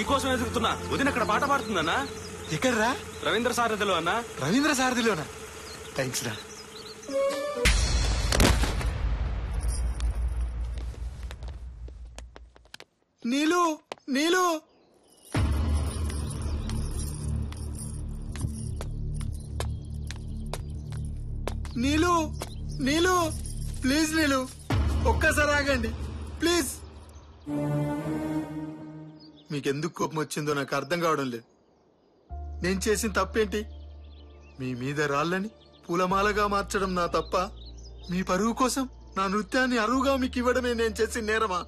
నీకోసం ఎదుగుతున్నా. వదిన అక్కడ పాట పాడుతుందన్నా. ఎక్కడ్రా? రవీంద్ర సారథిలో అన్నా. రవీంద్ర సారథిలోనా? థ్యాంక్స్ రా. నీలు నీలు నీలు నీలు ప్లీజ్ నీలు ఒక్కసారి ఆగండి ప్లీజ్. మీకెందుకు కోపం వచ్చిందో నాకు అర్థం కావడం లేదు. నేను చేసిన తప్పేంటి? మీ మీద రాళ్ళని పూలమాలగా మార్చడం నా తప్ప? మీ పరువు కోసం నా నృత్యాన్ని అరువుగా మీకు ఇవ్వడమే నేను చేసిన నేరమా?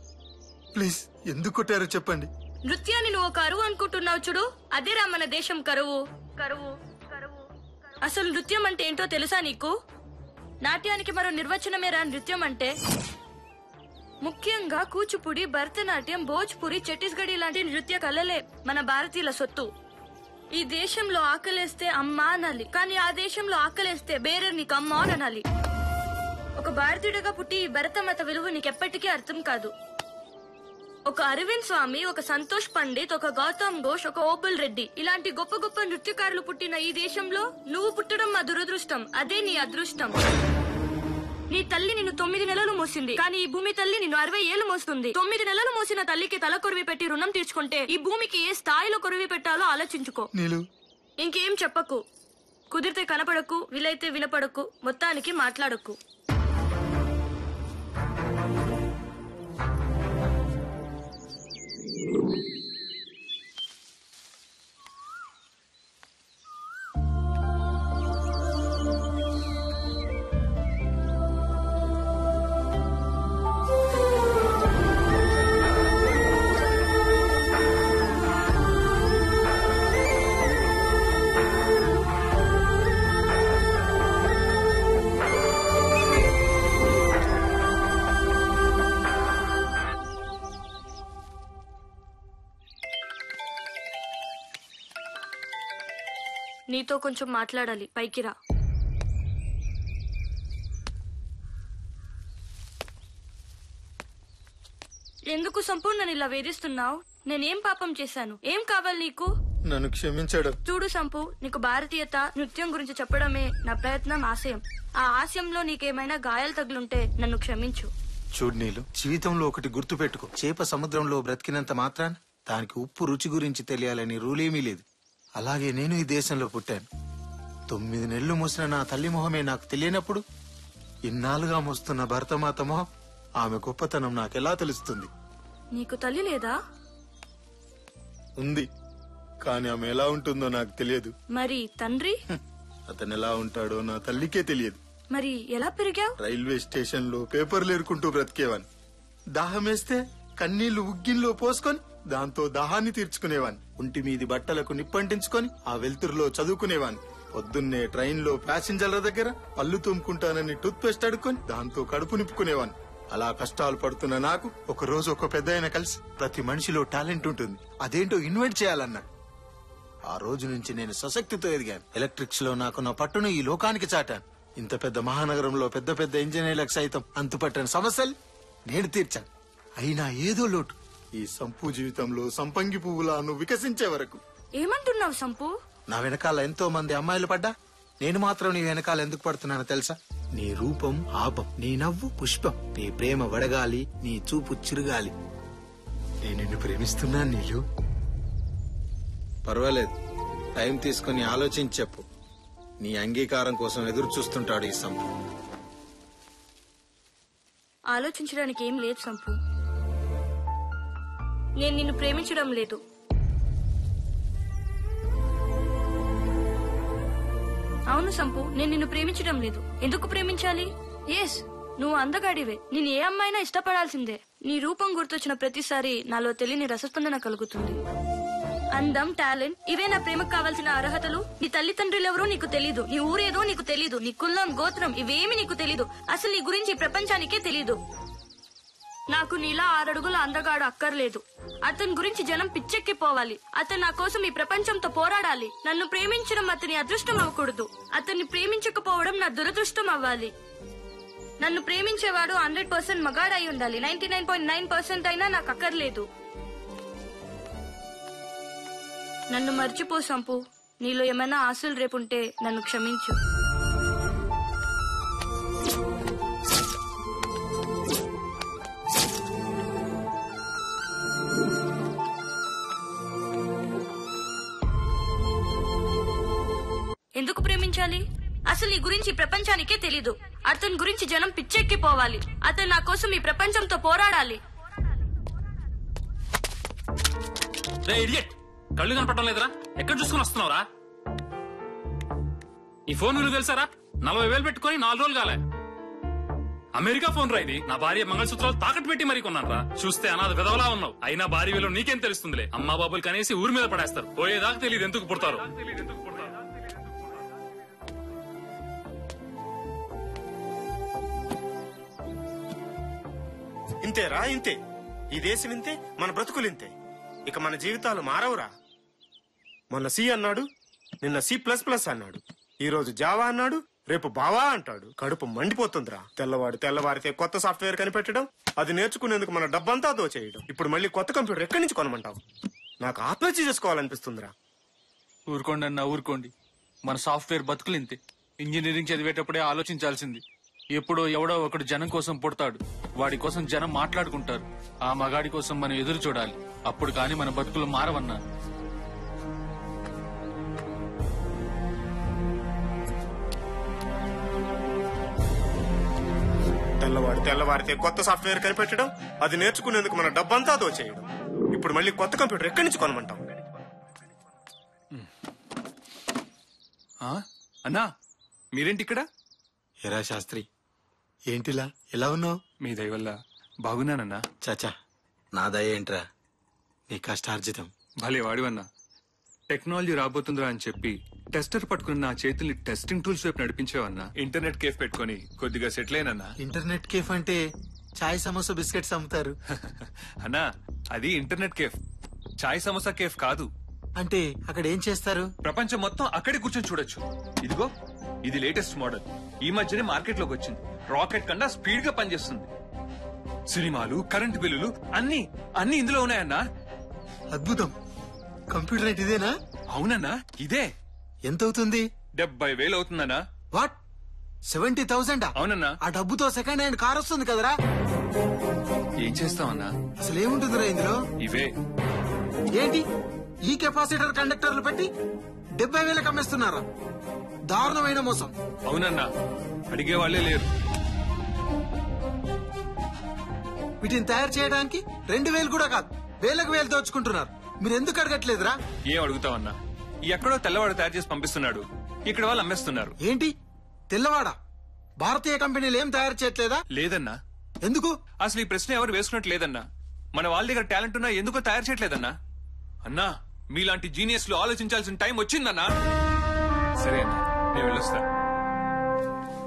ప్లీజ్ ఎందుకు కొట్టారో చెప్పండి. నృత్యాన్ని నువ్వు ఒక అరువు అనుకుంటున్నావు చూడు, అదేరా మన దేశం కరువు. కరువు కరువు అసలు నృత్యం అంటే ఏంటో తెలుసా నీకు? నాట్యానికి మరో నిర్వచనమేరా నృత్యం అంటే. ముఖ్యంగా కూచిపూడి, భరతనాట్యం, భోజ్పురి, ఛత్తీస్గఢీ లాంటి నృత్య కళలే మన భారతీయుల సొత్తు. ఈ దేశంలో ఆకలేస్తే అమ్మా అనాలి, కానీ ఆ దేశంలో ఆకలేస్తే బేరే నీకు అమ్మా అని అనాలి. ఒక భారతీయుడిగా పుట్టి ఈ భరతమాత విలువ నీకెప్పటికీ అర్థం కాదు. ఒక అరవింద్ స్వామి, ఒక సంతోష్ పండిత్, ఒక గౌతమ్ ఘోష్, ఒక ఓబుల్ రెడ్డి ఇలాంటి గొప్ప గొప్ప నృత్యకారులు పుట్టిన ఈ దేశంలో నువ్వు పుట్టడం మా దురదృష్టం. అదే నీ అదృష్టం. నీ తల్లి నిన్ను 9 నెలలు మోసింది, కానీ ఈ భూమి తల్లి నిన్ను 60 ఏళ్లు మోస్తుంది. 9 నెలలు మోసిన తల్లికి తల కొరివి పెట్టి రుణం తీర్చుకుంటే ఈ భూమికి ఏ స్థాయిలో కొరివి పెట్టాలో ఆలోచించుకో. ఇంకేం చెప్పకు, కుదిరితే కనపడకు, వీలైతే వినపడకు, మొత్తానికి మాట్లాడకు. నీతో కొంచెం మాట్లాడాలి, పైకి రా. ఎందుకు సంపూర్ణ ఇలా వేధిస్తున్నావు? నేనేం పాపం చేశాను? ఏం కావాలి నీకు? నన్ను క్షమించడం. చూడు సంపు, నీకు భారతీయత, నృత్యం గురించి చెప్పడమే నా ప్రయత్నం, ఆశయం. ఆ ఆశయంలో నీకేమైనా గాయాలు తగులుంటే నన్ను క్షమించు. చూడు నీలు, జీవితంలో ఒకటి గుర్తు పెట్టుకో. చేప సముద్రంలో బ్రతికినంత మాత్రాన దానికి ఉప్పు రుచి గురించి తెలియాలని రూలేమీ లేదు. అలాగే నేను ఈ దేశంలో పుట్టాను. 9 నెలలు మోసిన నా తల్లి మొహమే నాకు తెలియనప్పుడు ఇన్నాళ్ళుగా మోస్తున్న భరతమాత మొహం, ఆమె గొప్పతనం నాకెలా తెలుస్తుంది? నీకు తల్లి లేదా? ఉంది, కానీ ఆమె ఎలా ఉంటుందో నాకు తెలియదు. మరి తండ్రి? అతను ఎలా ఉంటాడో నా తల్లికే తెలియదు. మరి ఎలా పెరిగావు? రైల్వే స్టేషన్ లో పేపర్లు ఏరుకుంటూ బ్రతికేవాన్ని. దాహమేస్తే కన్నీళ్లు ఉగ్గిన్లో పోసుకొని దాంతో దాహాన్ని తీర్చుకునేవాన్ని. ఒంటి మీది బట్టలకు నిప్పంటించుకొని ఆ వెలుతురులో చదువుకునేవాన్ని. పొద్దున్నే ట్రైన్ లో ప్యాసింజర్ల దగ్గర పళ్ళు తుమ్ముకుంటానని టూత్ పేస్ట్ అడుక్కొని దాంతో కడుపు నింపుకునేవాన్ని. అలా కష్టాలు పడుతున్న నాకు ఒక రోజు ఒక పెద్దాయన కలిసి ప్రతి మనిషిలో టాలెంట్ ఉంటుంది, అదేంటో ఇన్వెంట్ చేయాలన్నాడు. ఆ రోజు నుంచి నేను సశక్తితో ఎదిగాను. ఎలక్ట్రిక్స్ లో నాకున్న పట్టును ఈ లోకానికి చాటాను. ఇంత పెద్ద మహానగరంలో పెద్ద పెద్ద ఇంజనీర్లకు సైతం అంతుపట్టని సమస్యలు నేను తీర్చాను. అయినా ఏదో లోటు. ఈ సంపు జీవితంలో సంపంగి పువ్వులా నువ్వు వికసించే వరకు. ఏమంటున్నావు సంపు? నా వెనకాల ఎంతో మంది అమ్మాయిలు పడ్డా నేను మాత్రం నీ వెనకాల ఎందుకు పడుతున్నానో తెలుసా? నీ రూపం ఆపం, నీ నవ్వు పుష్పం, నీ ప్రేమ వడగాలి, నీ చూపు చిరుగాలి. నేను నిన్ను ప్రేమిస్తున్నాను నీలు. పర్వాలేదు, టైం తీసుకుని ఆలోచించి చెప్పు. నీ అంగీకారం కోసం ఎదురు చూస్తుంటాడు ఈ సంపు. ఆలోచించడానికి ఏం లేదు సంపు. నేను నిన్ను ప్రేమించడం లేదు. అవును సంపు, నేను నిన్ను ప్రేమించడం లేదు. ఎందుకు ప్రేమించాలి? ఎస్, నువ్వు అందగాడివే. నేను ఏ అమ్మాయినా ఇష్టపడాల్సిందే. నీ రూపం గుర్తొచ్చిన ప్రతిసారి నాలో తెలియని రసస్పందన కలుగుతుంది. అందం, టాలెంట్ ఇవే నా ప్రేమకు కావాల్సిన అర్హతలు. నీ తల్లిదండ్రులెవరో నీకు తెలీదు, నీ ఊరేదో నీకు తెలీదు, నీ కులం, గోత్రం ఇవేమి నీకు తెలీదు. అసలు నీ గురించి ప్రపంచానికే తెలీదు. నాకు నీలా 6 అడుగుల అందగాడు అక్కర్లేదు. అతని గురించి జనం పిచ్చెక్కిపోవాలి. అతను నా కోసం ఈ ప్రపంచంతో పోరాడాలి. నన్ను ప్రేమించడం అతని అదృష్టం అవ్వకూడదు. అతన్ని ప్రేమించకపోవడం నా దురదృష్టం అవ్వాలి. నన్ను ప్రేమించేవాడు 100% మగాడై ఉండాలి. 99.9% అయినా నాకు అక్కర్లేదు. నన్ను మర్చిపో సంపు. నీలో ఏమైనా ఆశలు రేపుంటే నన్ను క్షమించు. ఎందుకు ప్రేమించాలి? అసలు ఈ గురించి ప్రపంచానికే తెలీదు. అతని గురించి జనం పిచ్చెక్కిపోవాలి. అతను నా కోసం ఈ ప్రపంచంతో పోరాడాలి. కళ్ళు కనపడడం లేదురా? ఎక్కడ చూసుకుని వస్తున్నావురా? ఈ ఫోన్ విలువ తెలుసారా? 40,000 పెట్టుకుని 4 రోజులు కాలే. అమెరికా ఫోన్ రా ఇది. నా భార్య మంగళసూత్రాలు తాకట్టు పెట్టి మరీ కొన్నాను రా. చూస్తే అనాథ విధవలా ఉన్నావు. అయినా భార్య విలువ నీకేం తెలుస్తుందిలే. అమ్మా బాబులు కనేసి ఊరి మీద పడేస్తారు. పోయేదాకా తెలియదు ఎందుకు పుడతారు. ఇంతేరా, ఇంతే. ఈ దేశం ఇంతే, మన బ్రతుకులు ఇంతే. ఇక మన జీవితాలు మారవురా. మొన్న సి అన్నాడు, నిన్న C++ అన్నాడు, ఈ రోజు జావా అన్నాడు, రేపు బావా అంటాడు. కడుపు మండిపోతుందిరా. తెల్లవారితే కొత్త సాఫ్ట్వేర్ కనిపెట్టడం, అది నేర్చుకునేందుకు మన డబ్బంతా దోచేయడం. ఇప్పుడు మళ్ళీ కొత్త కంప్యూటర్ ఎక్కడి నుంచి కొనమంటావు? నాకు ఆత్మహత్య చేసుకోవాలనిపిస్తుందిరా. ఊరుకోండి అన్న, ఊరుకోండి. మన సాఫ్ట్వేర్ బతుకులు ఇంతే. ఇంజనీరింగ్ చదివేటప్పుడే ఆలోచించాల్సింది. ఎప్పుడో ఎవడో ఒకడు జనం కోసం పుడతాడు. వాడి కోసం జనం మాట్లాడుకుంటారు. ఆ మగాడి కోసం మనం ఎదురు చూడాలి. అప్పుడు కాని మన బతుకులు మారవన్నా. తెల్లవారితే కొత్త సాఫ్ట్వేర్ కనిపెట్టడం, అది నేర్చుకునేందుకు మన డబ్బంతా దోచేయడం. ఇప్పుడు మళ్ళీ కొత్త కంప్యూటర్ ఎక్కడి నుంచి కొనమంటాం? అన్నా, మీరేంటి ఇక్కడ? ఎరా శాస్త్రి, ఏంటిలా ఎలా ఉన్నావు? మీ దయ వల్ల బాగున్నానన్నా. చాచా, నా దయ ఏంట్రా, నీ కష్టార్జితం. భలే వాడివన్నా. టెక్నాలజీ రాబోతుందిరా అని చెప్పి టెస్టర్ పట్టుకుని నా చేతుల్ని టెస్టింగ్ టూల్స్ వైపు నడిపించావన్నా. ఇంటర్నెట్ కేఫ్ పెట్టుకుని కొద్దిగా సెటిల్ అయినన్నా. ఇంటర్నెట్ కేఫ్ అంటే చాయ్ సమోసా బిస్కెట్స్ అమ్ముతారు అన్నా. అది ఇంటర్నెట్ కేఫ్, చాయ్ సమోసా కేఫ్ కాదు. అంటే అక్కడ ఏం చేస్తారు? ప్రపంచం మొత్తం అక్కడే కూర్చొని చూడొచ్చు. ఇదిగో, ఇది లేటెస్ట్ మోడల్. ఈ మధ్యనే మార్కెట్ లోకి వచ్చింది. రాకెట్ కన్నా స్పీడ్ గా పనిచేస్తుంది. సినిమాలు, కరెంటు బిల్లులు అన్ని ఇందులో ఉన్నాయన్నా. అద్భుతం. కంప్యూటర్ అయితే ఇదేనా? అవునన్నా, ఇదే. ఎంత అవుతుంది? 70,000 అవుతుందన్నా. వాట్, 70,000? అవునన్నా. ఆ డబ్బుతో సెకండ్ హ్యాండ్ కార్ వస్తుంది కదరా. ఏం చేస్తామన్నా? అసలు ఏముంటుందిరా ఇందులో? ఇవే. ఏంటి, ఈ కెపాసిటర్ కండక్టర్లు పెట్టి 70,000 అమ్మేస్తున్నారా? దారుణమైన మోసం. అవునన్నా, అడిగే వాళ్లే లేరు. వీటిని తయారు చేయడానికి 2,000 కూడా కాదు, వేలకు వేలు దోచుకుంటున్నారు. మీరు ఎందుకు అడగట్లేదురా? ఏం అడుగుతావన్నా? ఎక్కడో తెల్లవాడు తయారు చేసి పంపిస్తున్నాడు, ఇక్కడ వాళ్ళు అమ్మేస్తున్నారు. ఏంటి తెల్లవాడా? భారతీయ కంపెనీలు ఏం తయారు చేయట్లేదా? లేదన్నా. ఎందుకు? అసలు ఈ ప్రశ్న ఎవరు వేసుకున్నట్టు లేదన్నా. మన వాళ్ళ దగ్గర టాలెంట్ ఉన్నా ఎందుకో తయారు చేయట్లేదన్నా. అన్నా, మీలాంటి జీనియస్ లో ఆలోచించాల్సిన టైం వచ్చిందన్నా. సరే అన్నా, నేను వెళ్ళొస్తా.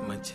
మంచి.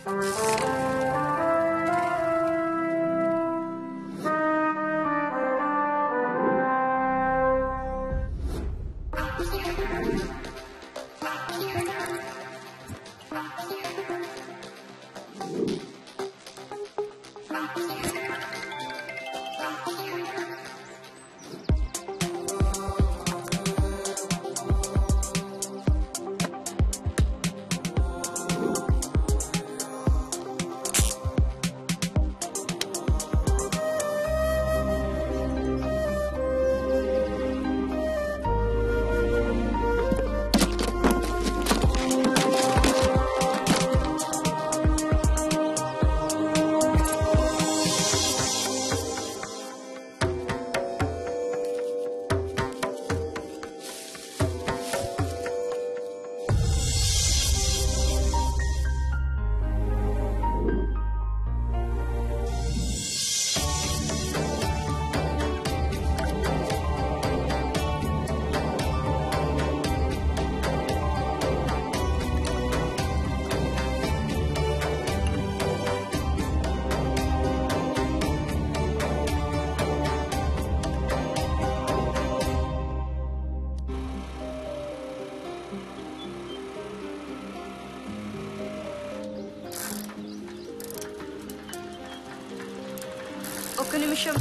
ఒక్క నిమిషం.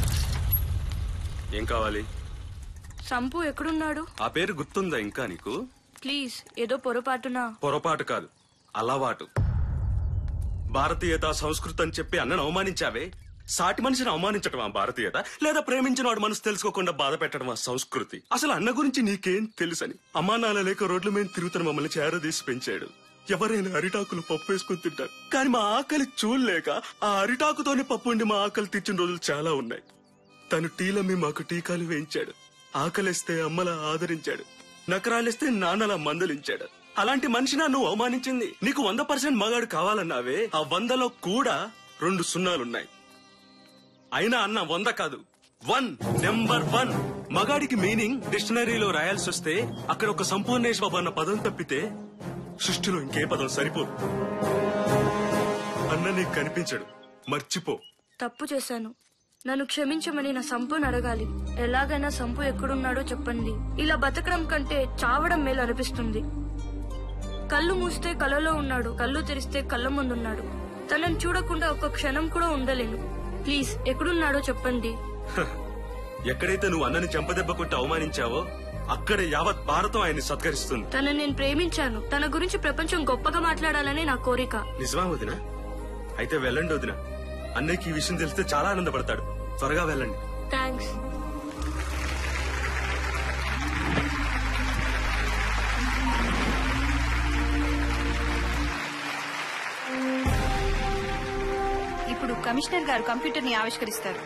ఏం కావాలి? సంపు ఎక్కడున్నాడు? ఆ పేరు గుర్తుందా ఇంకా నీకు? ప్లీజ్, ఏదో పొరపాటున. పొరపాటు కాదు, అలవాటు. భారతీయత సంస్కృతి అని చెప్పి అన్నను అవమానించావే, సాటి మనిషిని అవమానించటమా భారతీయత? లేదా ప్రేమించిన వాడు మనసు తెలుసుకోకుండా బాధ పెట్టడమా సంస్కృతి? అసలు అన్న గురించి నీకేం తెలుసని? అమ్మా నాన్న లేక రోడ్ల మీద తిరుగుతున్న మమ్మల్ని చేరదీసి పెంచాడు. ఎవరైనా అరిటాకులు పప్పు వేసుకుని తింటారు, కానీ మా ఆకలి చూడలేక ఆ అరిటాకుతోనే పప్పు ఉండి మా ఆకలి తీర్చిన రోజులు చాలా ఉన్నాయి. తను టీలమ్మి మాకు టీకాలు వేయించాడు. ఆకలిస్తే అమ్మలా ఆదరించాడు, నకరాలిస్తే నాన్నలా మందలించాడు. అలాంటి మనిషి నువ్వు అవమానించింది. నీకు 100% మగాడు కావాలన్నావే, ఆ 100లో కూడా 2 సున్నాలున్నాయి. అయినా అన్న 100 కాదు, 1, నెంబర్ 1. మగాడికి మీనింగ్ డిక్షనరీలో రాయాల్సి వస్తే అక్కడ ఒక సంపూర్ణేశ్వర అన్న పదం తప్పితే సృష్టిలో ఇంకే పదం సరిపోదు. అన్న నీకు కనిపించడు, మర్చిపో. తప్పు చేశాను, నన్ను క్షమించమని నా సంపుని అడగాలి. ఎలాగైనా సంపు ఎక్కడున్నాడో చెప్పండి. ఇలా బతకడం కంటే చావడం మేలు అనిపిస్తుంది. కళ్ళు మూస్తే కలలో ఉన్నాడు, కళ్ళు తెరిస్తే కళ్ళ ముందున్నాడు. తనని చూడకుండా ఒక్క క్షణం కూడా ఉండలేను. ప్లీజ్, ఎక్కడున్నాడో చెప్పండి. ఎక్కడైతే నువ్వు అన్నని చెంపదెబ్బ కొట్టి అవమానించావో అక్కడే యావత్ భారతం ఆయన్ని సత్కరిస్తుంది. తనని నేను ప్రేమించాను. తన గురించి ప్రపంచం గొప్పగా మాట్లాడాలని నా కోరిక. నిజమా వదిన? అయితే వెళ్ళండి వదిన. అన్నయ్యకి ఈ విషయం తెలిస్తే చాలా ఆనందపడతాడు. త్వరగా వెళ్ళండి. థ్యాంక్స్. ఇప్పుడు కమిషనర్ గారు కంప్యూటర్ ని ఆవిష్కరిస్తారు.